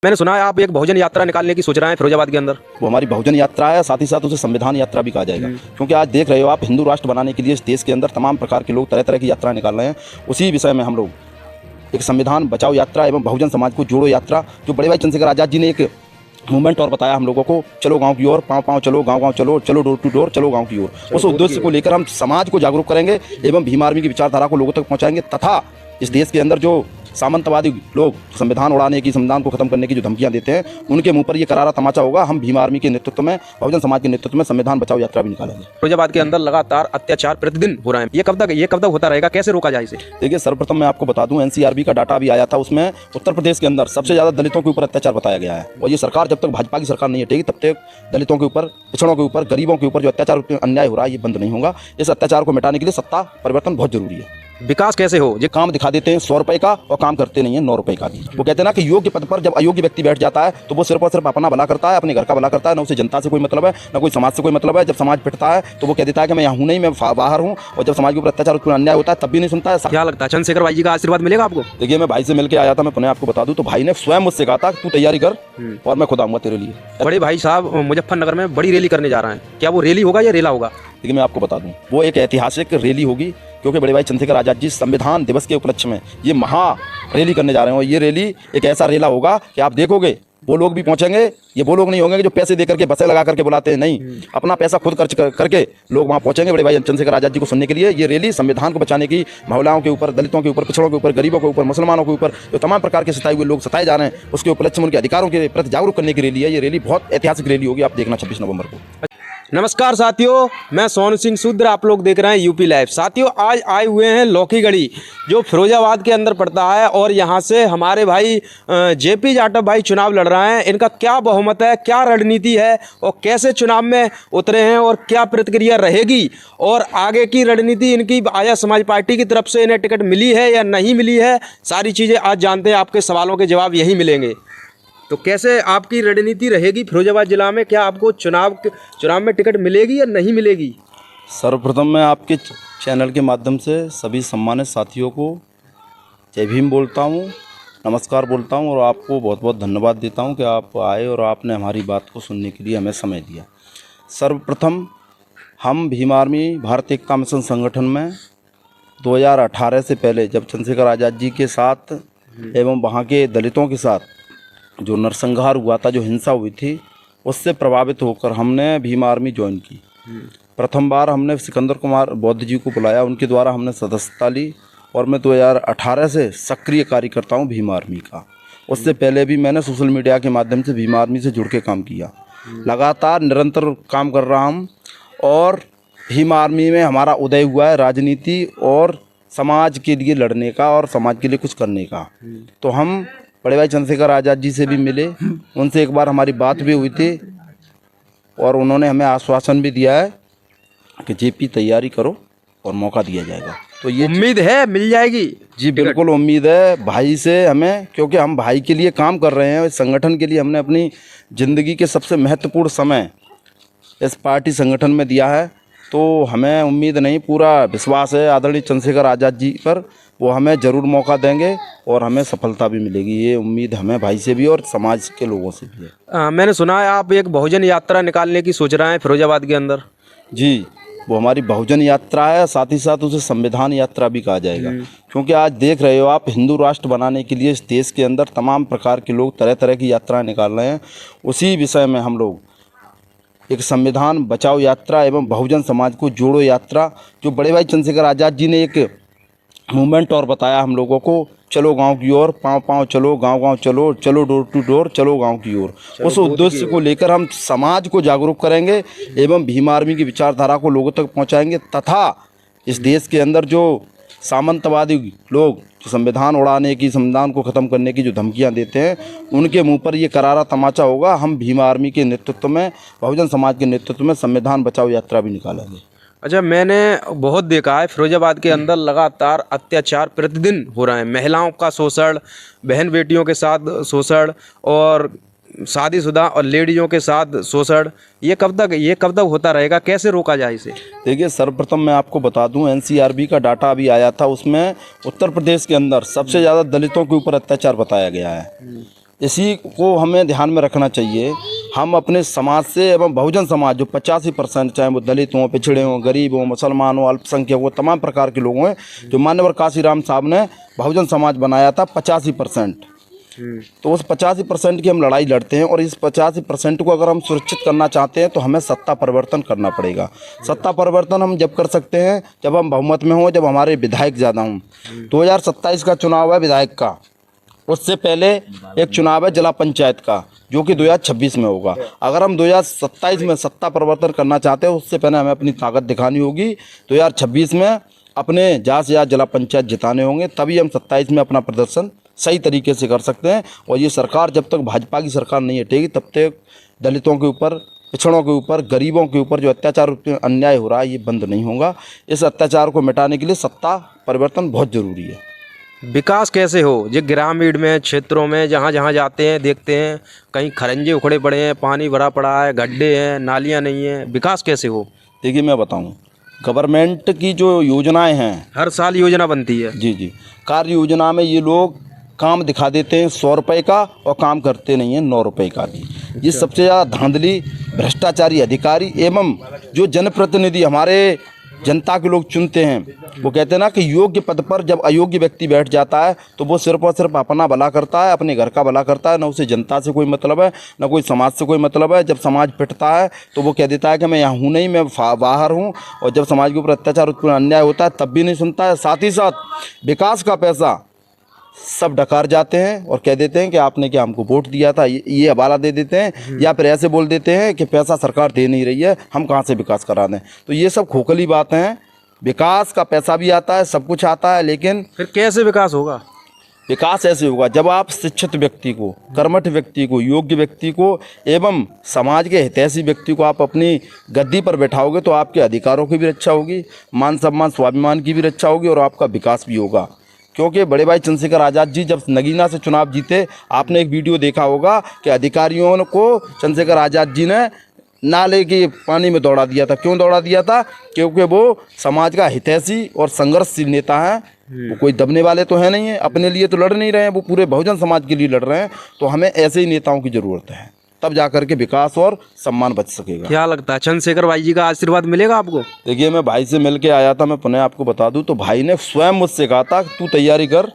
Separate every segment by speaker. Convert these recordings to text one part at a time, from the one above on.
Speaker 1: मैंने सुना है आप एक बहुजन यात्रा निकालने की सोच रहे हैं फिरोजाबाद के अंदर।
Speaker 2: वो हमारी बहुजन यात्रा है, साथ ही साथ उसे संविधान यात्रा भी कहा जाएगा। क्योंकि आज देख रहे हो आप, हिंदू राष्ट्र बनाने के लिए इस देश के अंदर तमाम प्रकार के लोग तरह तरह की यात्रा निकाल रहे हैं। उसी विषय में हम लोग एक संविधान बचाओ यात्रा एवं बहुजन समाज को जोड़ो यात्रा, जो बड़े भाई चंद्रशेखर आज़ाद जी ने एक मूवमेंट और बताया हम लोगों को, चलो गांव की ओर, पाँव पाँव चलो, गांव गांव चलो, चलो डोर टू डोर, चलो गांव की ओर। उस उद्देश्य को लेकर हम समाज को जागरूक करेंगे एवं भीम आर्मी की विचारधारा को लोगों तक पहुंचाएंगे तथा इस देश के अंदर जो सामंतवादी लोग संविधान उड़ाने की, संविधान को खत्म करने की जो धमकियां देते हैं, उनके मुंह पर ये करारा तमाचा होगा। हम भीम आर्मी के नेतृत्व में, बहुजन समाज के नेतृत्व में संविधान बचाओ यात्रा भी निकालेंगे।
Speaker 1: फिरोजाबाद के अंदर लगातार अत्याचार प्रतिदिन हो रहा है, ये कब तक होता रहेगा, कैसे रोका जाए इसे?
Speaker 2: देखिए, सर्वप्रथम मैं आपको बता दूं, एनसीआरबी का डाटा भी आया था, उसमें उत्तर प्रदेश के अंदर सबसे ज़्यादा दलितों के ऊपर अत्याचार बताया गया है। और ये सरकार जब तक भाजपा की सरकार नहीं हटेगी तब तक दलितों के ऊपर, पिछड़ों के ऊपर, गरीबों के ऊपर जो अत्याचार अन्याय हो रहा है ये बंद नहीं होगा। इस अत्याचार को मिटाने के लिए सत्ता परिवर्तन बहुत जरूरी है।
Speaker 1: विकास कैसे हो?
Speaker 2: ये काम दिखा देते हैं 100 रुपए का और काम करते नहीं है 9 रुपए का भी। वो कहते हैं ना कि योग्य पद पर जब अयोग्य व्यक्ति बैठ जाता है तो वो सिर्फ और सिर्फ अपना भला करता है, अपने घर का भला करता है, ना उसे जनता से कोई मतलब है, ना कोई समाज से कोई मतलब है। जब समाज पिटता है तो वो कह देता है कि मैं यहाँ हूँ नहीं, मैं बाहर हूँ। और जब समाज के ऊपर अत्याचार अन्याय होता है तब भी नहीं सुनता है।
Speaker 1: क्या लगता है चंद्रशेखर भाई जी का आशीर्वाद मिलेगा आपको?
Speaker 2: देखिए, मैं भाई से मिलकर आया था, मैं पुनः आपको बता दूं, तो भाई ने स्वयं मुझसे कहा था तू तैयारी कर और मैं खुद आऊंगा तेरे लिए।
Speaker 1: बड़े भाई साहब मुजफ्फरनगर में बड़ी रैली करने जा रहे हैं, क्या वो रैली होगा या रेला होगा?
Speaker 2: देखिए, मैं आपको बता दूं, वो एक ऐतिहासिक रैली होगी, क्योंकि बड़े भाई चंद्रशेखर आज़ाद जी संविधान दिवस के उपलक्ष्य में ये महा रैली करने जा रहे हैं। और ये रैली एक ऐसा रेला होगा कि आप देखोगे वो लोग भी पहुंचेंगे। ये वो लोग नहीं होंगे जो पैसे दे करके बसें लगा करके बुलाते हैं, नहीं, अपना पैसा खुद खर्च करके लोग वहां पहुंचेंगे बड़े भाई चंद्रशेखर आज़ाद जी को सुनने के लिए। ये रैली संविधान को बचाने की, महिलाओं के ऊपर, दलितों के ऊपर, पिछड़ों के ऊपर, गरीबों के ऊपर, मुसलमानों के ऊपर जो तमाम प्रकार के सताए हुए लोग सताए जा रहे हैं उसके उपलक्ष्य में उनके अधिकारों के प्रति जागरूक करने की रैली है। ये रैली बहुत ऐतिहासिक रैली होगी, आप देखना 26 नवंबर को।
Speaker 1: नमस्कार साथियों, मैं सोनू सिंह शूद्र, आप लोग देख रहे हैं यूपी लाइव। साथियों, आज आए हुए हैं लौकीगढ़ी, जो फिरोजाबाद के अंदर पड़ता है, और यहाँ से हमारे भाई जेपी जाटव भाई चुनाव लड़ रहे हैं। इनका क्या बहुमत है, क्या रणनीति है और कैसे चुनाव में उतरे हैं और क्या प्रतिक्रिया रहेगी, और आगे की रणनीति इनकी आया समाज पार्टी की तरफ से इन्हें टिकट मिली है या नहीं मिली है, सारी चीज़ें आज जानते हैं। आपके सवालों के जवाब यही मिलेंगे। तो कैसे आपकी रणनीति रहेगी फिरोजाबाद जिला में, क्या आपको चुनाव में टिकट मिलेगी या नहीं मिलेगी?
Speaker 2: सर्वप्रथम मैं आपके चैनल के माध्यम से सभी सम्मानित साथियों को जय भीम बोलता हूँ, नमस्कार बोलता हूँ, और आपको बहुत बहुत धन्यवाद देता हूँ कि आप आए और आपने हमारी बात को सुनने के लिए हमें समय दिया। सर्वप्रथम हम भीम आर्मी भारत एकता मिशन संगठन में 2018 से पहले, जब चंद्रशेखर आज़ाद जी के साथ एवं वहाँ के दलितों के साथ जो नरसंहार हुआ था, जो हिंसा हुई थी, उससे प्रभावित होकर हमने भीम आर्मी ज्वाइन की। प्रथम बार हमने सिकंदर कुमार बौद्ध जी को बुलाया, उनके द्वारा हमने सदस्यता ली, और मैं 2018 से सक्रिय कार्यकर्ता हूँ भीम आर्मी का। उससे पहले भी मैंने सोशल मीडिया के माध्यम से भीम आर्मी से जुड़ के काम किया, लगातार निरंतर काम कर रहा हूँ। और भीम आर्मी में हमारा उदय हुआ है राजनीति और समाज के लिए लड़ने का और समाज के लिए कुछ करने का। तो हम बड़े भाई चंद्रशेखर आज़ाद जी से भी मिले, उनसे एक बार हमारी बात भी हुई थी, और उन्होंने हमें आश्वासन भी दिया है कि जेपी तैयारी करो और मौका दिया जाएगा। तो ये
Speaker 1: उम्मीद है मिल जाएगी?
Speaker 2: जी बिल्कुल उम्मीद है भाई से हमें, क्योंकि हम भाई के लिए काम कर रहे हैं। इस संगठन के लिए हमने अपनी ज़िंदगी के सबसे महत्वपूर्ण समय इस पार्टी संगठन में दिया है। तो हमें उम्मीद नहीं, पूरा विश्वास है आदरणीय चंद्रशेखर आज़ाद जी पर, वो हमें ज़रूर मौका देंगे और हमें सफलता भी मिलेगी। ये उम्मीद हमें भाई से भी और समाज के लोगों से भी है।
Speaker 1: मैंने सुना है आप एक बहुजन यात्रा निकालने की सोच रहे हैं फिरोजाबाद के अंदर।
Speaker 2: जी, वो हमारी बहुजन यात्रा है, साथ ही साथ उसे संविधान यात्रा भी कहा जाएगा। क्योंकि आज देख रहे हो आप, हिंदू राष्ट्र बनाने के लिए इस देश के अंदर तमाम प्रकार के लोग तरह तरह की यात्राएँ निकाल रहे हैं। उसी विषय में हम लोग एक संविधान बचाओ यात्रा एवं बहुजन समाज को जोड़ो यात्रा, जो बड़े भाई चंद्रशेखर आज़ाद जी ने एक मूवमेंट और बताया हम लोगों को, चलो गांव की ओर, पाँव पाँव चलो, गांव गांव चलो, चलो डोर टू डोर, चलो गांव की ओर। उस उद्देश्य को लेकर हम समाज को जागरूक करेंगे एवं भीम आर्मी की विचारधारा को लोगों तक पहुंचाएंगे तथा इस देश के अंदर जो सामंतवादी लोग जो संविधान उड़ाने की, संविधान को ख़त्म करने की जो धमकियां देते हैं, उनके मुंह पर ये करारा तमाचा होगा। हम भीम आर्मी के नेतृत्व में, बहुजन समाज के नेतृत्व में संविधान बचाओ यात्रा भी निकालेंगे।
Speaker 1: अच्छा, मैंने बहुत देखा है फिरोजाबाद के अंदर लगातार अत्याचार प्रतिदिन हो रहा है, महिलाओं का शोषण, बहन बेटियों के साथ शोषण और शादीशुदा और लेडीज़ों के साथ शोषण, ये कब तक होता रहेगा, कैसे रोका जाए इसे?
Speaker 2: देखिए, सर्वप्रथम मैं आपको बता दूं, एनसीआरबी का डाटा अभी आया था, उसमें उत्तर प्रदेश के अंदर सबसे ज़्यादा दलितों के ऊपर अत्याचार बताया गया है। इसी को हमें ध्यान में रखना चाहिए। हम अपने समाज से एवं बहुजन समाज जो 85%, चाहे वो दलित हों, पिछड़े हों, गरीब हों, मुसलमान हों, अल्पसंख्यक हों, तमाम प्रकार के लोग हैं, जो मान्यवर काशीराम साहब ने बहुजन समाज बनाया था 85%। तो उस 85% की हम लड़ाई लड़ते हैं और इस 85% को अगर हम सुरक्षित करना चाहते हैं तो हमें सत्ता परिवर्तन करना पड़ेगा। सत्ता परिवर्तन हम जब कर सकते हैं जब हम बहुमत में हों, जब हमारे विधायक ज़्यादा हों। 2027 का चुनाव है विधायक का, उससे पहले एक चुनाव है जिला पंचायत का जो कि 2026 में होगा। अगर हम 2027 में सत्ता परिवर्तन करना चाहते हैं उससे पहले हमें अपनी ताकत दिखानी होगी। 2026 में अपने ज़्यादा से ज़्यादा जिला पंचायत जिताने होंगे, तभी हम 27 में अपना प्रदर्शन सही तरीके से कर सकते हैं। और ये सरकार जब तक भाजपा की सरकार नहीं हटेगी तब तक दलितों के ऊपर, पिछड़ों के ऊपर, गरीबों के ऊपर जो अत्याचार अन्याय हो रहा है ये बंद नहीं होगा। इस अत्याचार को मिटाने के लिए सत्ता परिवर्तन बहुत ज़रूरी है।
Speaker 1: विकास कैसे हो? जो ग्रामीण में क्षेत्रों में जहाँ जहाँ जाते हैं देखते हैं कहीं खरंजे उखड़े पड़े हैं, पानी भरा पड़ा है, गड्ढे हैं, नालियाँ नहीं हैं, विकास कैसे हो?
Speaker 2: देखिए मैं बताऊं, गवर्नमेंट की जो योजनाएं हैं,
Speaker 1: हर साल योजना बनती है।
Speaker 2: जी, कार्य योजना में ये लोग काम दिखा देते हैं 100 रुपये का और काम करते नहीं हैं 9 रुपये का भी। ये सबसे ज़्यादा धांधली, भ्रष्टाचारी अधिकारी एवं जो जनप्रतिनिधि हमारे जनता के लोग चुनते हैं, वो कहते हैं ना कि योग्य पद पर जब अयोग्य व्यक्ति बैठ जाता है तो वो सिर्फ और सिर्फ अपना भला करता है, अपने घर का भला करता है, ना उसे जनता से कोई मतलब है, ना कोई समाज से कोई मतलब है। जब समाज पिटता है तो वो कह देता है कि मैं यहाँ हूँ नहीं, मैं बाहर हूँ। और जब समाज के ऊपर अत्याचार, उत्पीड़न, अन्याय होता है तब भी नहीं सुनता है। साथ ही साथ विकास का पैसा सब डकार जाते हैं और कह देते हैं कि आपने क्या हमको वोट दिया था, ये हवाला दे देते हैं, या फिर ऐसे बोल देते हैं कि पैसा सरकार दे नहीं रही है, हम कहाँ से विकास करा दें। तो ये सब खोखली बातें हैं। विकास का पैसा भी आता है, सब कुछ आता है, लेकिन
Speaker 1: फिर कैसे विकास होगा?
Speaker 2: विकास ऐसे होगा जब आप शिक्षित व्यक्ति को, कर्मठ व्यक्ति को, योग्य व्यक्ति को एवं समाज के हितैषी व्यक्ति को आप अपनी गद्दी पर बैठाओगे तो आपके अधिकारों की भी रक्षा होगी, मान सम्मान स्वाभिमान की भी रक्षा होगी और आपका विकास भी होगा। क्योंकि बड़े भाई चंद्रशेखर आज़ाद जी जब नगीना से चुनाव जीते, आपने एक वीडियो देखा होगा कि अधिकारियों को चंद्रशेखर आज़ाद जी ने नाले के पानी में दौड़ा दिया था। क्यों दौड़ा दिया था? क्योंकि वो समाज का हितैषी और संघर्षशील नेता है। वो कोई दबने वाले तो है नहीं है, अपने लिए तो लड़ नहीं रहे हैं, वो पूरे बहुजन समाज के लिए लड़ रहे हैं। तो हमें ऐसे ही नेताओं की ज़रूरत है, तब जाकर के विकास और सम्मान बच सकेगा।
Speaker 1: क्या लगता है चंद्रशेखर भाई जी का आशीर्वाद मिलेगा आपको?
Speaker 2: देखिए मैं भाई से मिल के आया था, मैं पुनः आपको बता दूं तो भाई ने स्वयं मुझसे कहा था तू तैयारी कर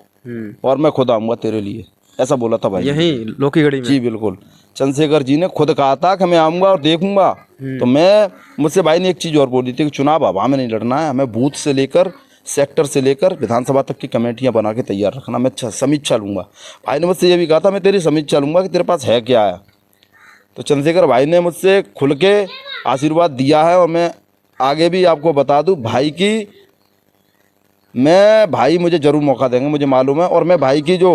Speaker 2: और मैं खुद आऊँगा तेरे लिए, ऐसा बोला था भाई।
Speaker 1: यहीं लोकीगढ़ी में?
Speaker 2: जी बिल्कुल, चंद्रशेखर जी ने खुद कहा था कि मैं आऊँगा और देखूंगा। तो मुझसे भाई ने एक चीज़ और बोली थी कि चुनाव हवा में नहीं लड़ना है, हमें बूथ से लेकर, सेक्टर से लेकर विधानसभा तक की कमेटियां बना के तैयार रखना, मैं समीक्षा लूँगा। भाई ने मुझसे ये भी कहा था मैं तेरी समीक्षा लूँगा कि तेरे पास है क्या है। तो चंद्रशेखर भाई ने मुझसे खुल के आशीर्वाद दिया है और मैं आगे भी आपको बता दूं भाई मुझे ज़रूर मौका देंगे, मुझे मालूम है। और मैं भाई की जो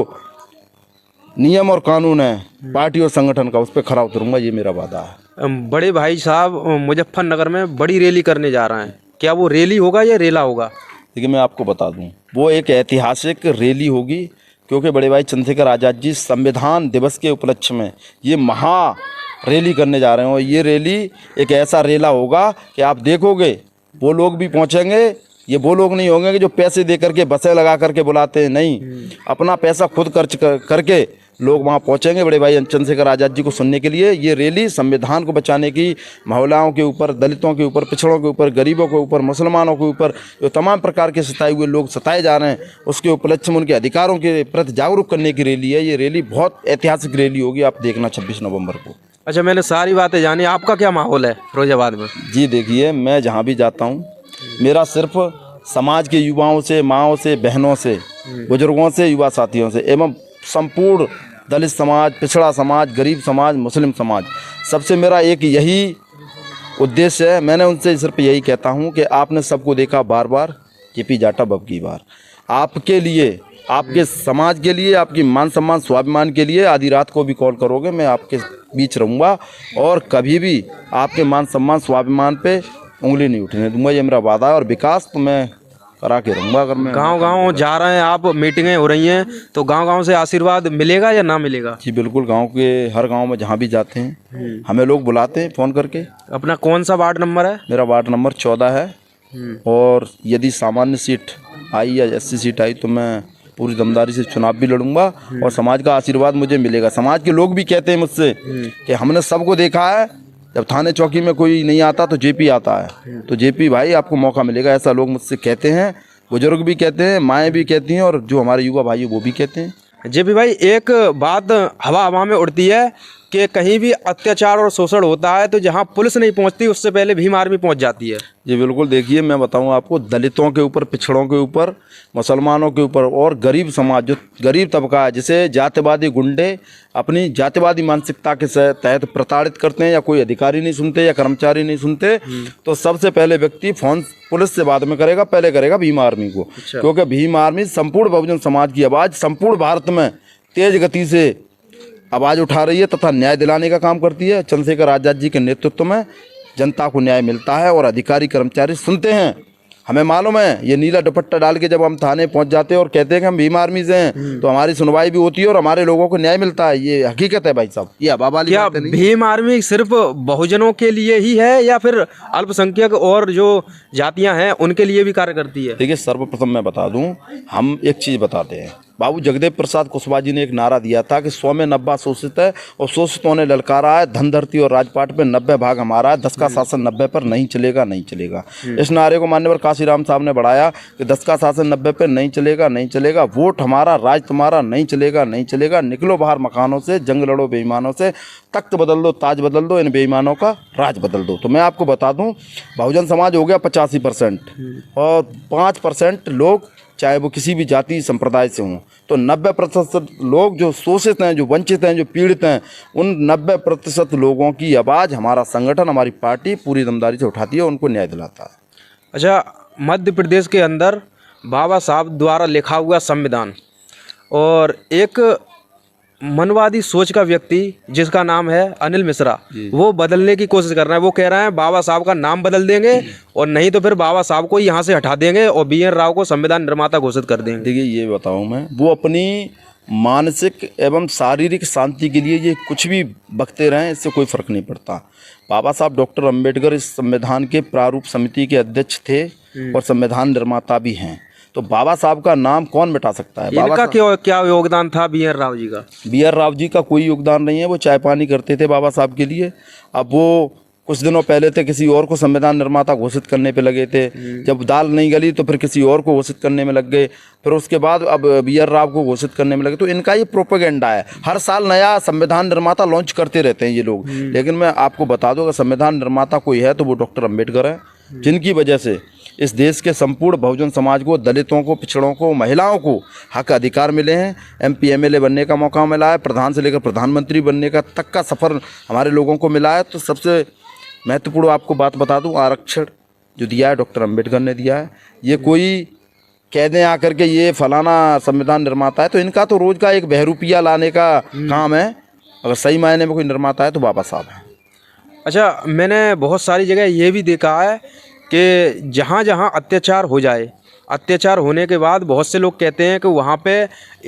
Speaker 2: नियम और कानून है पार्टी और संगठन का, उस पर खरा उतरूंगा, ये मेरा वादा है।
Speaker 1: बड़े भाई साहब मुजफ्फरनगर में बड़ी रैली करने जा रहे हैं, क्या वो रैली होगा या रेला होगा?
Speaker 2: देखिए मैं आपको बता दूं, वो एक ऐतिहासिक रैली होगी, क्योंकि बड़े भाई चंद्रशेखर आज़ाद जी संविधान दिवस के उपलक्ष्य में ये महा रैली करने जा रहे हैं। और ये रैली एक ऐसा रेला होगा कि आप देखोगे वो लोग भी पहुंचेंगे। ये वो लोग नहीं होंगे कि जो पैसे दे करके बसें लगा करके बुलाते हैं, नहीं, अपना पैसा खुद खर्च करके लोग वहाँ पहुँचेंगे बड़े भाई चंद्रशेखर आज़ाद जी को सुनने के लिए। ये रैली संविधान को बचाने की, महिलाओं के ऊपर, दलितों के ऊपर, पिछड़ों के ऊपर, गरीबों के ऊपर, मुसलमानों के ऊपर, जो तमाम प्रकार के सताए हुए लोग सताए जा रहे हैं, उसके उपलक्ष्य में उनके अधिकारों के प्रति जागरूक करने की रैली है। ये रैली बहुत ऐतिहासिक रैली होगी, आप देखना 26 नवंबर को।
Speaker 1: अच्छा, मैंने सारी बातें जानी, आपका क्या माहौल है फिरोजाबाद में?
Speaker 2: जी देखिए, मैं जहाँ भी जाता हूँ मेरा सिर्फ समाज के युवाओं से, माँओं से, बहनों से, बुजुर्गों से, युवा साथियों से एवं संपूर्ण दलित समाज, पिछड़ा समाज, गरीब समाज, मुस्लिम समाज, सबसे मेरा एक यही उद्देश्य है। मैंने उनसे सिर्फ यही कहता हूँ कि आपने सबको देखा बार बार, जेपी जाटव अब की बार आपके लिए, आपके समाज के लिए, आपकी मान सम्मान स्वाभिमान के लिए आधी रात को भी कॉल करोगे, मैं आपके बीच रहूँगा और कभी भी आपके मान सम्मान स्वाभिमान पे उंगली नहीं उठने दूंगा, ये मेरा वादा है। और विकास तो मैं करा के रहूँगा। अगर मैं
Speaker 1: गांव-गांव जा रहे हैं आप, मीटिंगें हो रही हैं, तो गांव-गांव से आशीर्वाद मिलेगा या ना मिलेगा?
Speaker 2: जी बिल्कुल, गांव के हर गांव में जहां भी जाते हैं हमें लोग बुलाते हैं फ़ोन करके।
Speaker 1: अपना कौन सा वार्ड नंबर है?
Speaker 2: मेरा वार्ड नंबर 14 है। और यदि सामान्य सीट आई या SC सीट आई तो मैं पूरी दमदारी से चुनाव भी लड़ूंगा और समाज का आशीर्वाद मुझे मिलेगा। समाज के लोग भी कहते हैं मुझसे कि हमने सबको देखा है, जब थाने चौकी में कोई नहीं आता तो जेपी आता है, तो जेपी भाई आपको मौका मिलेगा, ऐसा लोग मुझसे कहते हैं। बुजुर्ग भी कहते हैं, माएँ भी कहती हैं, और जो हमारे युवा भाई वो भी कहते हैं।
Speaker 1: जेपी भाई, एक बात हवा हवा में उड़ती है कि कहीं भी अत्याचार और शोषण होता है तो जहां पुलिस नहीं पहुंचती उससे पहले भीम आर्मी पहुंच जाती है।
Speaker 2: जी बिल्कुल, देखिए मैं बताऊं आपको, दलितों के ऊपर, पिछड़ों के ऊपर, मुसलमानों के ऊपर और गरीब समाज, जो गरीब तबका है, जिसे जातिवादी गुंडे अपनी जातिवादी मानसिकता के तहत प्रताड़ित करते हैं, या कोई अधिकारी नहीं सुनते या कर्मचारी नहीं सुनते, तो सबसे पहले व्यक्ति फ़ोन पुलिस से बाद में करेगा, पहले करेगा भीम आर्मी को। क्योंकि भीम आर्मी संपूर्ण बहुजन समाज की आवाज़ संपूर्ण भारत में तेज गति से आवाज़ उठा रही है तथा न्याय दिलाने का काम करती है। चंद्रशेखर आज़ाद जी के नेतृत्व में जनता को न्याय मिलता है और अधिकारी कर्मचारी सुनते हैं। हमें मालूम है, ये नीला दुपट्टा डाल के जब हम थाने पहुंच जाते हैं और कहते हैं कि हम भीम आर्मी से हैं, तो हमारी सुनवाई भी होती है और हमारे लोगों को न्याय मिलता है। ये हकीकत है भाई साहब, ये हवा वाली
Speaker 1: क्या
Speaker 2: बातें नहीं।
Speaker 1: भीम आर्मी सिर्फ बहुजनों के लिए ही है या फिर अल्पसंख्यक और जो जातियां हैं उनके लिए भी कार्य करती है?
Speaker 2: देखिए, सर्वप्रथम मैं बता दूं, हम एक चीज़ बताते हैं। बाबू जगदेव प्रसाद कुशवाहा जी ने एक नारा दिया था कि 100 में 90 शोषित है और शोषितों ने ललकारा है, धन धरती और राजपाट पे 90 भाग हमारा है, 10 का शासन 90 पर नहीं चलेगा, नहीं चलेगा। इस नारे को मान्यवर काशीराम साहब ने बढ़ाया कि 10 का शासन 90 पे नहीं चलेगा, नहीं चलेगा, वोट हमारा, राज तुम्हारा, नहीं चलेगा, नहीं चलेगा, निकलो बाहर मकानों से, जंग लड़ो बेईमानों से, तख्त बदल दो, ताज बदल दो, इन बेईमानों का राज बदल दो। तो मैं आपको बता दूं, बहुजन समाज हो गया 85% और 5% लोग, चाहे वो किसी भी जाति संप्रदाय से हों, तो 90% लोग जो शोषित हैं, जो वंचित हैं, जो पीड़ित हैं, उन 90% लोगों की आवाज़ हमारा संगठन, हमारी पार्टी पूरी दमदारी से उठाती है, उनको न्याय दिलाता है।
Speaker 1: अच्छा, मध्य प्रदेश के अंदर बाबा साहब द्वारा लिखा हुआ संविधान और एक मनवादी सोच का व्यक्ति जिसका नाम है अनिल मिश्रा, वो बदलने की कोशिश कर रहा है। वो कह रहे हैं बाबा साहब का नाम बदल देंगे और नहीं तो फिर बाबा साहब को यहाँ से हटा देंगे और BN राव को संविधान निर्माता घोषित कर देंगे।
Speaker 2: देखिए, ये बताऊं मैं, वो अपनी मानसिक एवं शारीरिक शांति के लिए ये कुछ भी बकते रहें, इससे कोई फ़र्क नहीं पड़ता। बाबा साहब डॉक्टर अंबेडकर इस संविधान के प्रारूप समिति के अध्यक्ष थे और संविधान निर्माता भी हैं। तो बाबा साहब का नाम कौन मिटा सकता है?
Speaker 1: इनका क्या योगदान था BN राव जी का?
Speaker 2: BN राव जी का कोई योगदान नहीं है। वो चाय पानी करते थे बाबा साहब के लिए। अब वो कुछ दिनों पहले थे किसी और को संविधान निर्माता घोषित करने पे लगे थे, जब दाल नहीं गली तो फिर किसी और को घोषित करने में लग गए, फिर उसके बाद अब BN राव को घोषित करने में लगे। तो इनका ये प्रोपेगेंडा है, हर साल नया संविधान निर्माता लॉन्च करते रहते हैं ये लोग। लेकिन मैं आपको बता दूं, अगर संविधान निर्माता कोई है तो वो डॉक्टर अम्बेडकर है, जिनकी वजह से इस देश के संपूर्ण बहुजन समाज को, दलितों को, पिछड़ों को, महिलाओं को हक अधिकार मिले हैं। MP MLA बनने का मौका मिला है, प्रधान से लेकर प्रधानमंत्री बनने का तक का सफ़र हमारे लोगों को मिला है। तो सबसे महत्वपूर्ण आपको बात बता दूं, आरक्षण जो दिया है डॉक्टर अम्बेडकर ने दिया है। ये कोई कह दें आकर के ये फलाना संविधान निर्माता है, तो इनका तो रोज़ का एक बहरूपिया लाने का काम है। अगर सही मायने में कोई निर्माता है तो बाबा साहब हैं।
Speaker 1: अच्छा, मैंने बहुत सारी जगह ये भी देखा है कि जहाँ जहाँ अत्याचार हो जाए, अत्याचार होने के बाद बहुत से लोग कहते हैं कि वहाँ पे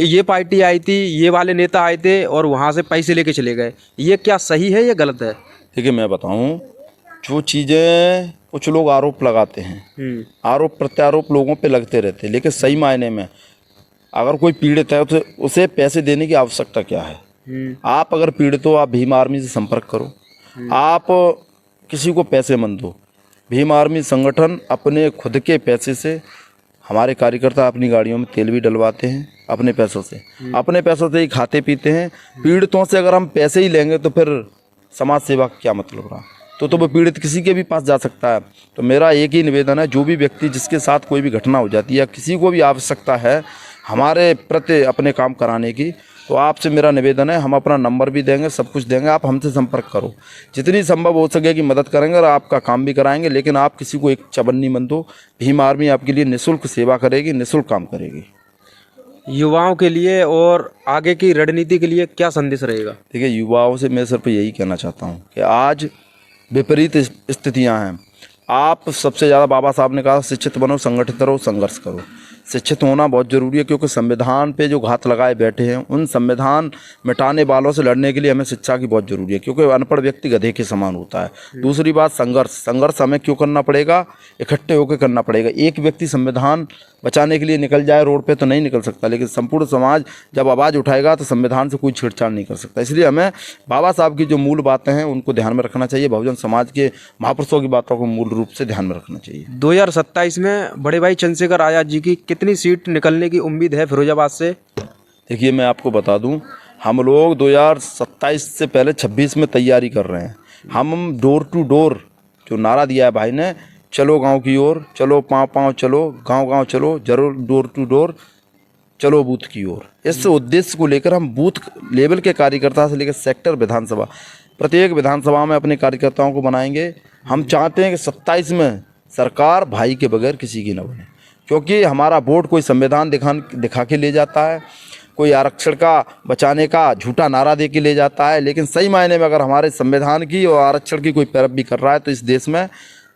Speaker 1: ये पार्टी आई थी, ये वाले नेता आए थे और वहाँ से पैसे लेके चले गए। ये क्या सही है या गलत है?
Speaker 2: देखिए, मैं बताऊँ, जो चीज़ें कुछ लोग आरोप लगाते हैं, आरोप प्रत्यारोप लोगों पे लगते रहते हैं, लेकिन सही मायने में अगर कोई पीड़ित है तो उसे पैसे देने की आवश्यकता क्या है? आप अगर पीड़ित हो, आप भीम आर्मी से संपर्क करो। आप किसी को पैसे मत दो। भीम आर्मी संगठन अपने खुद के पैसे से, हमारे कार्यकर्ता अपनी गाड़ियों में तेल भी डलवाते हैं अपने पैसों से, अपने पैसों से ही खाते पीते हैं। पीड़ितों से अगर हम पैसे ही लेंगे तो फिर समाज सेवा का क्या मतलब रहा? तो वो पीड़ित किसी के भी पास जा सकता है। तो मेरा एक ही निवेदन है, जो भी व्यक्ति जिसके साथ कोई भी घटना हो जाती है या किसी को भी आवश्यकता है हमारे प्रति अपने काम कराने की, तो आपसे मेरा निवेदन है, हम अपना नंबर भी देंगे, सब कुछ देंगे, आप हमसे संपर्क करो। जितनी संभव हो सके कि मदद करेंगे और आपका काम भी कराएंगे। लेकिन आप किसी को एक चबन्नी मत दो। भीम आर्मी आपके लिए निःशुल्क सेवा करेगी, निःशुल्क काम करेगी।
Speaker 1: युवाओं के लिए और आगे की रणनीति के लिए क्या संदेश रहेगा?
Speaker 2: देखिए, युवाओं से मैं सिर्फ यही कहना चाहता हूँ कि आज विपरीत स्थितियाँ हैं। आप सबसे ज़्यादा, बाबा साहब ने कहा, शिक्षित बनो, संगठित रहो, संघर्ष करो। शिक्षित होना बहुत ज़रूरी है, क्योंकि संविधान पे जो घात लगाए बैठे हैं उन संविधान मिटाने वालों से लड़ने के लिए हमें शिक्षा की बहुत ज़रूरी है, क्योंकि अनपढ़ व्यक्ति गधे के समान होता है। दूसरी बात, संघर्ष हमें क्यों करना पड़ेगा, इकट्ठे होकर करना पड़ेगा। एक व्यक्ति संविधान बचाने के लिए निकल जाए रोड पे तो नहीं निकल सकता, लेकिन संपूर्ण समाज जब आवाज़ उठाएगा तो संविधान से कोई छेड़छाड़ नहीं कर सकता। इसलिए हमें बाबा साहब की जो मूल बातें हैं उनको ध्यान में रखना चाहिए, बहुजन समाज के महापुरुषों की बातों को मूल रूप से ध्यान में रखना चाहिए।
Speaker 1: 2027 में बड़े भाई चंद्रशेखर आज़ाद जी की कितनी सीट निकलने की उम्मीद है फिरोजाबाद से?
Speaker 2: देखिए, मैं आपको बता दूं, हम लोग 2027 से पहले 26 में तैयारी कर रहे हैं। हम डोर टू डोर जो नारा दिया है भाई ने, चलो गांव की ओर, चलो पाँव पाँव चलो, गांव गांव चलो, जरूर डोर टू डोर चलो बूथ की ओर, इस उद्देश्य को लेकर हम बूथ लेवल के कार्यकर्ता से लेकर सेक्टर विधानसभा, प्रत्येक विधानसभा में अपने कार्यकर्ताओं को बनाएंगे। हम चाहते हैं कि 27 में सरकार भाई के बगैर किसी की न बने, क्योंकि हमारा वोट कोई संविधान दिखा के ले जाता है, कोई आरक्षण का बचाने का झूठा नारा दे के ले जाता है, लेकिन सही मायने में अगर हमारे संविधान की और आरक्षण की कोई पैरवी कर रहा है तो इस देश में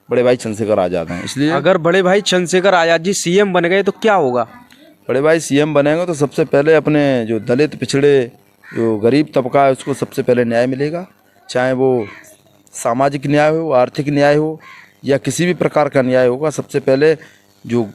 Speaker 2: बड़े भाई चंद्रशेखर आज़ाद हैं। इसलिए
Speaker 1: अगर बड़े भाई चंद्रशेखर आज़ाद जी सीएम बन गए तो क्या होगा?
Speaker 2: बड़े भाई सीएम बनेंगे तो सबसे पहले अपने जो दलित पिछड़े जो गरीब तबका है उसको सबसे पहले न्याय मिलेगा, चाहे वो सामाजिक न्याय हो, आर्थिक न्याय हो या किसी भी प्रकार का न्याय होगा। सबसे पहले जो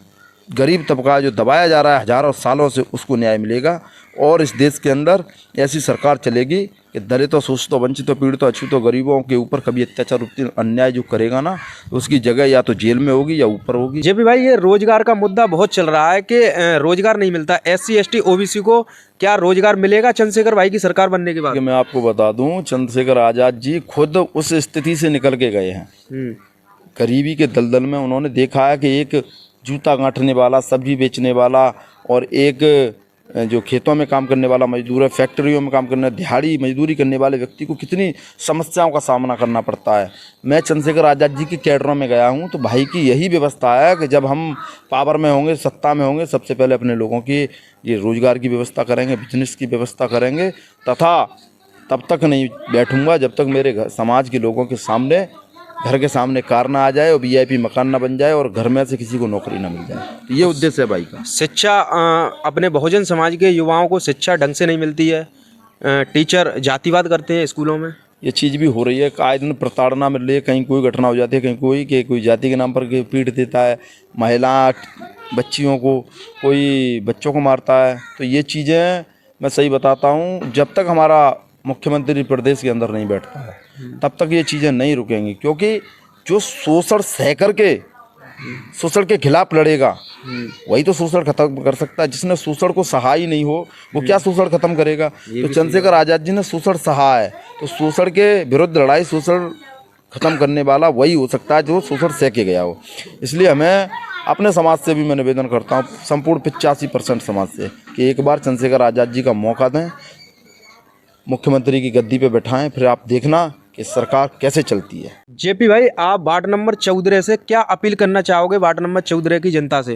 Speaker 2: गरीब तबका जो दबाया जा रहा है हज़ारों सालों से, उसको न्याय मिलेगा और इस देश के अंदर ऐसी सरकार चलेगी कि दलितों, शोषितों, वंचितों, पीड़ितों, अछूतों, गरीबों के ऊपर कभी अत्याचार अन्याय जो करेगा ना, तो उसकी जगह या तो जेल में होगी या ऊपर होगी।
Speaker 1: जेपी भाई, ये रोजगार का मुद्दा बहुत चल रहा है कि रोजगार नहीं मिलता SC ST OBC को, क्या रोजगार मिलेगा चंद्रशेखर भाई की सरकार बनने के बाद?
Speaker 2: मैं आपको बता दूं, चंद्रशेखर आज़ाद जी खुद उस स्थिति से निकल के गए हैं। गरीबी के दलदल में उन्होंने देखा है कि एक जूता गांठने वाला, सब्जी बेचने वाला और एक जो खेतों में काम करने वाला मजदूर है, फैक्ट्रियों में काम करने, दिहाड़ी मजदूरी करने वाले व्यक्ति को कितनी समस्याओं का सामना करना पड़ता है। मैं चंद्रशेखर आज़ाद जी के कैडरों में गया हूं तो भाई की यही व्यवस्था है कि जब हम पावर में होंगे, सत्ता में होंगे, सबसे पहले अपने लोगों की ये रोज़गार की व्यवस्था करेंगे, बिजनेस की व्यवस्था करेंगे, तथा तब तक नहीं बैठूंगा जब तक मेरे घर समाज के लोगों के सामने, घर के सामने कार ना आ जाए और VIP मकान ना बन जाए और घर में से किसी को नौकरी ना मिल जाए। तो ये उद्देश्य है भाई का।
Speaker 1: शिक्षा, अपने बहुजन समाज के युवाओं को शिक्षा ढंग से नहीं मिलती है, टीचर जातिवाद करते हैं स्कूलों में,
Speaker 2: ये चीज़ भी हो रही है। आए दिन प्रताड़ना मिल रही है, कहीं कोई घटना हो जाती है, कहीं कोई जाति के नाम पर पीट देता है, महिला बच्चियों को, कोई बच्चों को मारता है। तो ये चीज़ें मैं सही बताता हूँ, जब तक हमारा मुख्यमंत्री प्रदेश के अंदर नहीं बैठता है तब तक ये चीज़ें नहीं रुकेंगी, क्योंकि जो शोषण सह करके शोषण के खिलाफ लड़ेगा वही तो शोषण खत्म कर सकता है। जिसने शोषण को सहा ही नहीं हो वो क्या शोषण खत्म करेगा? तो चंद्रशेखर आज़ाद जी ने शोषण सहा है, तो शोषण के विरुद्ध लड़ाई, शोषण खत्म करने वाला वही हो सकता है जो शोषण सह के गया हो। इसलिए हमें अपने समाज से भी मैं निवेदन करता हूँ, संपूर्ण 85% समाज से, कि एक बार चंद्रशेखर आज़ाद जी का मौका दें, मुख्यमंत्री की गद्दी पे बैठाएं, फिर आप देखना कि सरकार कैसे चलती है।
Speaker 1: जेपी भाई, आप वार्ड नंबर 14 से क्या अपील करना चाहोगे वार्ड नंबर 14 की जनता से?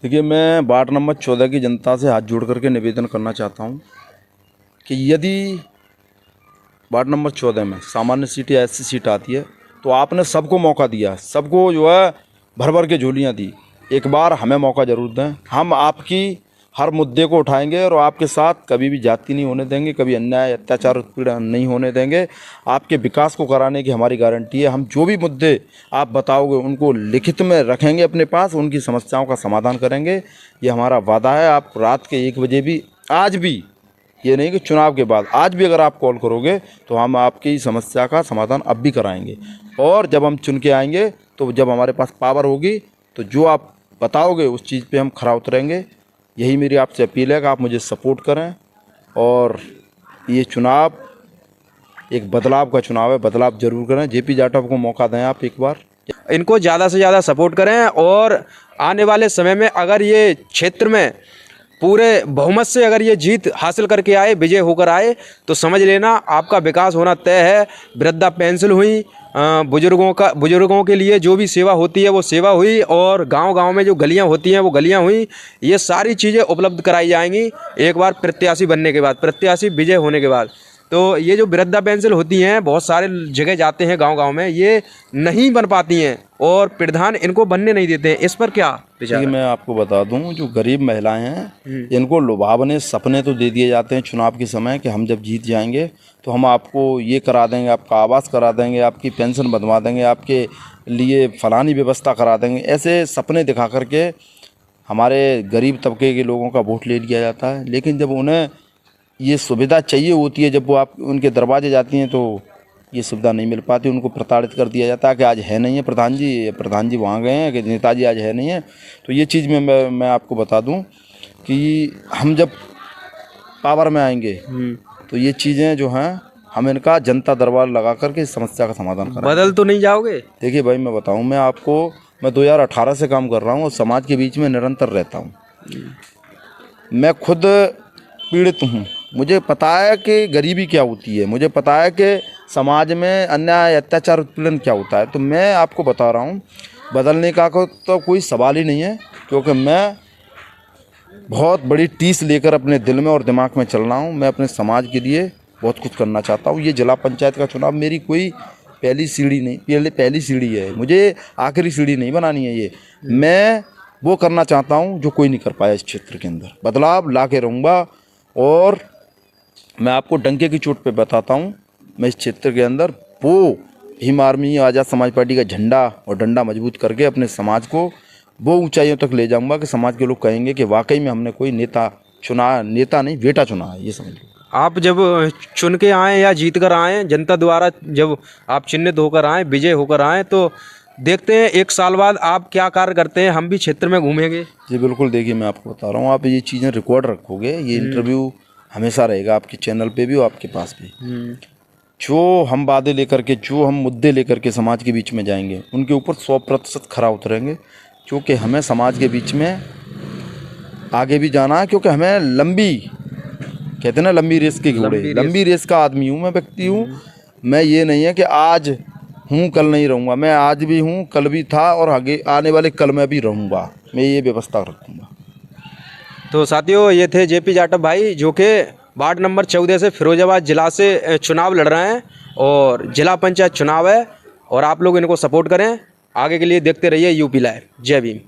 Speaker 2: देखिए, मैं वार्ड नंबर 14 की जनता से हाथ जोड़ करके निवेदन करना चाहता हूं कि यदि वार्ड नंबर 14 में सामान्य सीट या SC सीट आती है तो आपने सबको मौका दिया, सबको जो है भर भर के झोलियाँ दी, एक बार हमें मौका ज़रूर दें। हम आपकी हर मुद्दे को उठाएंगे और आपके साथ कभी भी जाति नहीं होने देंगे, कभी अन्याय, अत्याचार, उत्पीड़न नहीं होने देंगे। आपके विकास को कराने की हमारी गारंटी है। हम जो भी मुद्दे आप बताओगे उनको लिखित में रखेंगे अपने पास, उनकी समस्याओं का समाधान करेंगे, ये हमारा वादा है। आप रात के 1 बजे भी, आज भी, ये नहीं कि चुनाव के बाद, आज भी अगर आप कॉल करोगे तो हम आपकी समस्या का समाधान अब भी कराएंगे। और जब हम चुन के आएंगे तो जब हमारे पास पावर होगी तो जो आप बताओगे उस चीज़ पे हम खरा उतरेंगे। यही मेरी आपसे अपील है कि आप मुझे सपोर्ट करें और ये चुनाव एक बदलाव का चुनाव है, बदलाव जरूर करें। JP जाटव को मौका दें आप एक बार,
Speaker 1: इनको ज़्यादा से ज़्यादा सपोर्ट करें और आने वाले समय में अगर ये क्षेत्र में पूरे बहुमत से अगर ये जीत हासिल करके आए, विजय होकर आए, तो समझ लेना आपका विकास होना तय है। वृद्धा पेंशन हुई, बुजुर्गों के लिए जो भी सेवा होती है वो सेवा हुई, और गांव-गांव में जो गलियां होती हैं वो गलियां हुई। ये सारी चीज़ें उपलब्ध कराई जाएंगी एक बार प्रत्याशी बनने के बाद, प्रत्याशी विजय होने के बाद। तो ये जो वृद्धा पेंशन होती हैं, बहुत सारे जगह जाते हैं गांव-गांव में, ये नहीं बन पाती हैं। और प्रधान इनको बनने नहीं देते हैं, इस पर क्या विचार
Speaker 2: देखिए, मैं आपको बता दूं, जो गरीब महिलाएं हैं इनको लुभावने सपने तो दे दिए जाते हैं चुनाव के समय कि हम जब जीत जाएंगे तो हम आपको ये करा देंगे, आपका आवास करा देंगे, आपकी पेंशन बनवा देंगे, आपके लिए फलानी व्यवस्था करा देंगे। ऐसे सपने दिखा करके हमारे गरीब तबके के लोगों का वोट ले लिया जाता है। लेकिन जब उन्हें ये सुविधा चाहिए होती है, जब वो आप उनके दरवाजे जाती हैं तो ये सुविधा नहीं मिल पाती, उनको प्रताड़ित कर दिया जाता है कि आज है नहीं है प्रधान जी वहाँ गए हैं, कि नेताजी आज है नहीं है। तो ये चीज़ में मैं आपको बता दूं कि हम जब पावर में आएंगे तो ये चीज़ें जो हैं हम इनका जनता दरबार लगा करके इस समस्या का समाधान करेंगे।
Speaker 1: बदल तो नहीं जाओगे?
Speaker 2: देखिए भाई, मैं बताऊं, मैं 2018 से काम कर रहा हूं और समाज के बीच में निरंतर रहता हूं। मैं खुद पीड़ित हूं, मुझे पता है कि गरीबी क्या होती है, मुझे पता है कि समाज में अन्याय, अत्याचार, उत्पीड़न क्या होता है। तो मैं आपको बता रहा हूं, बदलने का तो कोई सवाल ही नहीं है, क्योंकि मैं बहुत बड़ी टीस लेकर अपने दिल में और दिमाग में चल रहा हूं। मैं अपने समाज के लिए बहुत कुछ करना चाहता हूं। ये जिला पंचायत का चुनाव मेरी कोई पहली सीढ़ी नहीं, पहली सीढ़ी है, मुझे आखिरी सीढ़ी नहीं बनानी है। ये मैं वो करना चाहता हूं जो कोई नहीं कर पाया इस क्षेत्र के अंदर। बदलाव ला के रहूँगा और मैं आपको डंके की चोट पे बताता हूं, मैं इस क्षेत्र के अंदर वो भीम आर्मी, आज़ाद समाज पार्टी का झंडा और डंडा मजबूत करके अपने समाज को वो ऊंचाइयों तक ले जाऊंगा कि समाज के लोग कहेंगे कि वाकई में हमने कोई नेता चुना, नेता नहीं बेटा चुना है। ये समझ लो।
Speaker 1: आप जब चुन के आए या जीत कर आए, जनता द्वारा जब आप चिन्हित होकर आए, विजय होकर आए, तो देखते हैं 1 साल बाद आप क्या कार्य करते हैं, हम भी क्षेत्र में घूमेंगे।
Speaker 2: जी बिल्कुल, देखिए मैं आपको बता रहा हूँ, आप ये चीज़ें रिकॉर्ड रखोगे, ये इंटरव्यू हमेशा रहेगा आपके चैनल पे भी और आपके पास भी। जो हम वादे लेकर के, जो हम मुद्दे लेकर के समाज के बीच में जाएंगे, उनके ऊपर 100% खरा उतरेंगे, क्योंकि हमें समाज के बीच में आगे भी जाना है। क्योंकि हमें लंबी, कहते हैं ना, लंबी रेस के घोड़े, लंबी रेस का आदमी हूँ, मैं व्यक्ति हूँ। मैं ये नहीं है कि आज हूँ कल नहीं रहूँगा, मैं आज भी हूँ, कल भी था और आगे आने वाले कल में भी रहूँगा। मैं ये व्यवस्था रखूँगा।
Speaker 1: तो साथियों, ये थे जेपी जाटव भाई, जो कि वार्ड नंबर 14 से फिरोजाबाद जिला से चुनाव लड़ रहे हैं और जिला पंचायत चुनाव है। और आप लोग इनको सपोर्ट करें, आगे के लिए देखते रहिए यूपी लाइव। जय भीम।